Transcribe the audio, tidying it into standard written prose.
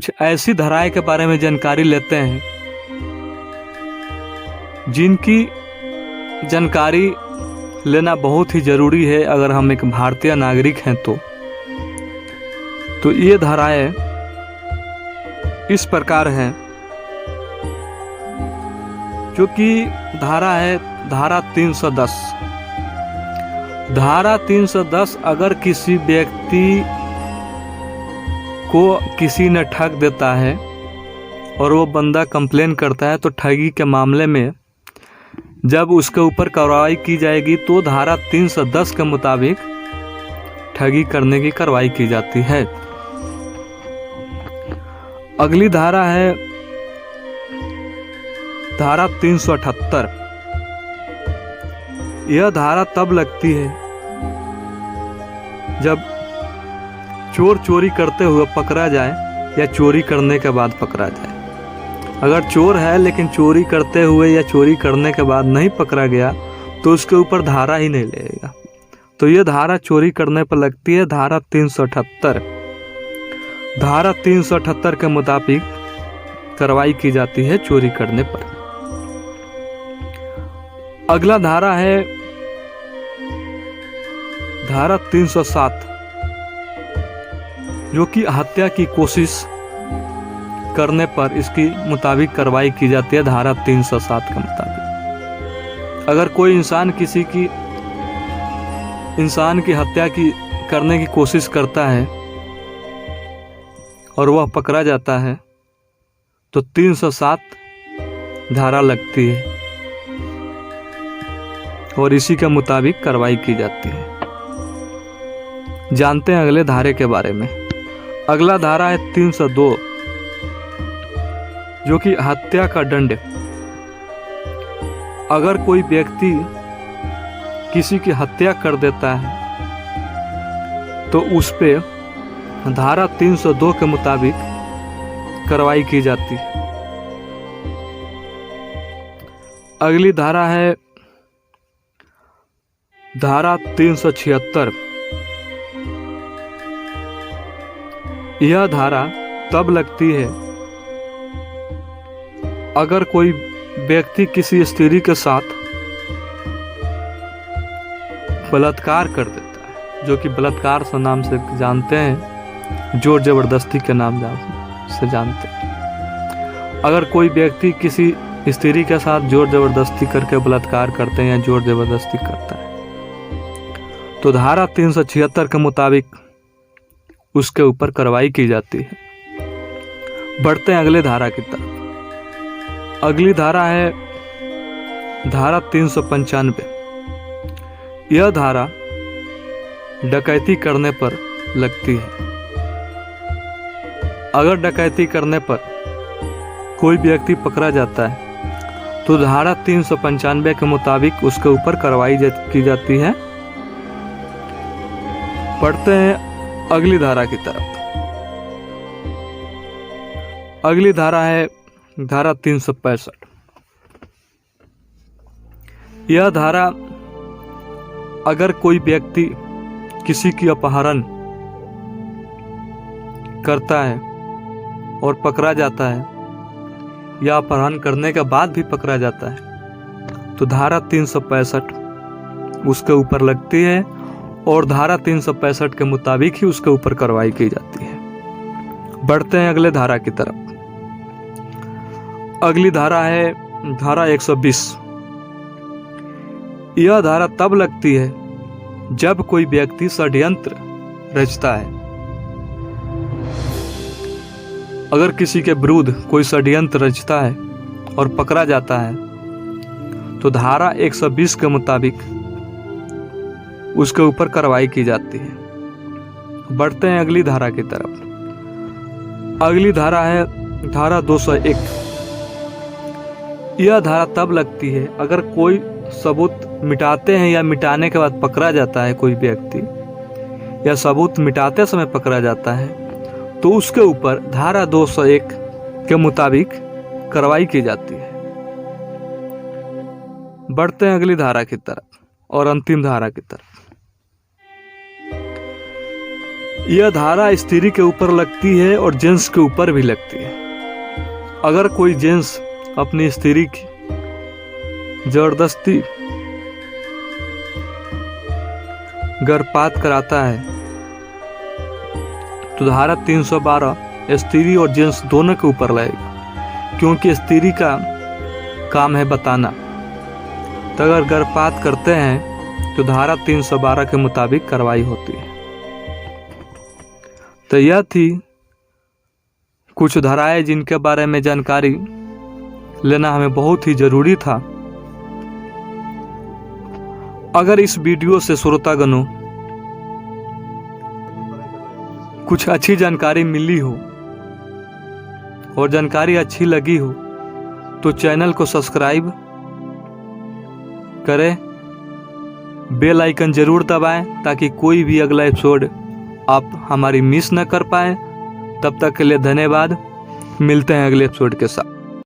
कुछ ऐसी धाराएं के बारे में जानकारी लेते हैं जिनकी जानकारी लेना बहुत ही ज़रूरी है अगर हम एक भारतीय नागरिक हैं तो ये धाराएं इस प्रकार हैं, जो कि धारा है धारा 310। धारा 310 अगर किसी व्यक्ति को किसी ने ठग देता है और वो बंदा कंप्लेन करता है तो ठगी के मामले में जब उसके ऊपर कार्रवाई की जाएगी तो धारा 310 के मुताबिक ठगी करने की कार्रवाई की जाती है। अगली धारा है धारा 378। यह धारा तब लगती है जब चोर चोरी करते हुए पकड़ा जाए या चोरी करने के बाद पकड़ा जाए। अगर चोर है लेकिन चोरी करते हुए या चोरी करने के बाद नहीं पकड़ा गया तो उसके ऊपर धारा ही नहीं लगेगा। तो यह धारा चोरी करने पर लगती है, धारा 378। धारा 378 के मुताबिक कार्रवाई की जाती है चोरी करने पर। अगला धारा है धारा 307, जो कि हत्या की कोशिश करने पर इसकी मुताबिक कार्रवाई की जाती है, धारा 307 के मुताबिक। अगर कोई इंसान की हत्या करने की कोशिश करता है और वह पकड़ा जाता है तो 307 धारा लगती है और इसी के मुताबिक कार्रवाई की जाती है। जानते हैं अगले धारे के बारे में। अगला धारा है 302, जो कि हत्या का दंड। अगर कोई व्यक्ति किसी की हत्या कर देता है तो उस पे धारा 302 के मुताबिक कार्रवाई की जाती है। अगली धारा है धारा 376। यह धारा तब लगती है अगर कोई व्यक्ति किसी स्त्री के साथ बलात्कार कर देता है, जो कि बलात्कार से नाम से जानते हैं, जोर जबरदस्ती के नाम से जानते हैं। अगर कोई व्यक्ति किसी स्त्री के साथ जोर जबरदस्ती करके बलात्कार करते हैं या जोर जबरदस्ती करता है तो धारा 376 के मुताबिक उसके ऊपर कार्रवाई की जाती है। बढ़ते हैं अगले धारा की तरफ। अगली धारा है धारा 395। यह धारा डकैती करने पर लगती है। अगर डकैती करने पर कोई व्यक्ति पकड़ा जाता है तो धारा 395 के मुताबिक उसके ऊपर कार्रवाई की जाती है। पढ़ते हैं अगली धारा की तरफ। अगली धारा है धारा 365। यह धारा अगर कोई व्यक्ति किसी की अपहरण करता है और पकड़ा जाता है या अपहरण करने के बाद भी पकड़ा जाता है तो धारा 365 उसके ऊपर लगती है और धारा 365 के मुताबिक ही उसके ऊपर कार्रवाई की जाती है। बढ़ते हैं अगले धारा की तरफ। अगली धारा है धारा 120। यह धारा तब लगती है जब कोई व्यक्ति षड्यंत्र रचता है। अगर किसी के विरुद्ध कोई षड्यंत्र रचता है और पकड़ा जाता है तो धारा 120 के मुताबिक उसके ऊपर कार्रवाई की जाती है। बढ़ते हैं अगली धारा की तरफ। अगली धारा है धारा 201। यह धारा तब लगती है अगर कोई सबूत मिटाते हैं या मिटाने के बाद पकड़ा जाता है कोई व्यक्ति या सबूत मिटाते समय पकड़ा जाता है तो उसके ऊपर धारा 201 के मुताबिक कार्रवाई की जाती है। बढ़ते हैं अगली धारा की तरफ और अंतिम धारा की तरफ। यह धारा स्त्री के ऊपर लगती है और जेंट्स के ऊपर भी लगती है। अगर कोई जेंट्स अपनी स्त्री की जबरदस्ती गर्भपात कराता है तो धारा 312 स्त्री और जेंट्स दोनों के ऊपर लगेगा, क्योंकि स्त्री का काम है बताना। तो अगर गर्भपात करते हैं तो धारा 312 के मुताबिक कार्रवाई होती है। तो यह थी कुछ धाराएं जिनके बारे में जानकारी लेना हमें बहुत ही जरूरी था। अगर इस वीडियो से श्रोतागणों कुछ अच्छी जानकारी मिली हो और जानकारी अच्छी लगी हो तो चैनल को सब्सक्राइब करें, बेल आइकन जरूर दबाएं ताकि कोई भी अगला एपिसोड आप हमारी मिस न कर पाएं। तब तक के लिए धन्यवाद। मिलते हैं अगले एपिसोड के साथ।